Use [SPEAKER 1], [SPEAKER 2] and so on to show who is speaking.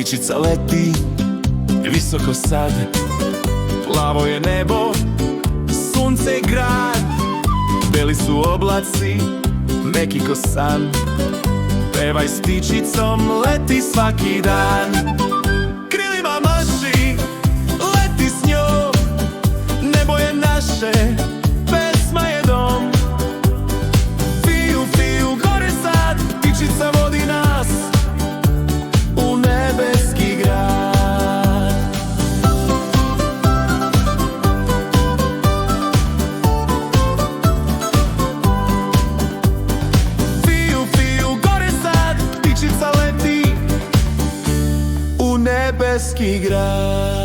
[SPEAKER 1] Ptičica leti visoko sad, plavo je nebo, sunce i grad. Beli su oblaci, meki ko san. Pevaj s ptičicom, leti svaki dan. Krilima maši, leti s njom, nebo je naše, pesma je dom. Fiju, fiju, gore sad, ptičica vodi nas u nebeski grad. Fiju, fiju, gore sad, ptičica leti u nebeski grad.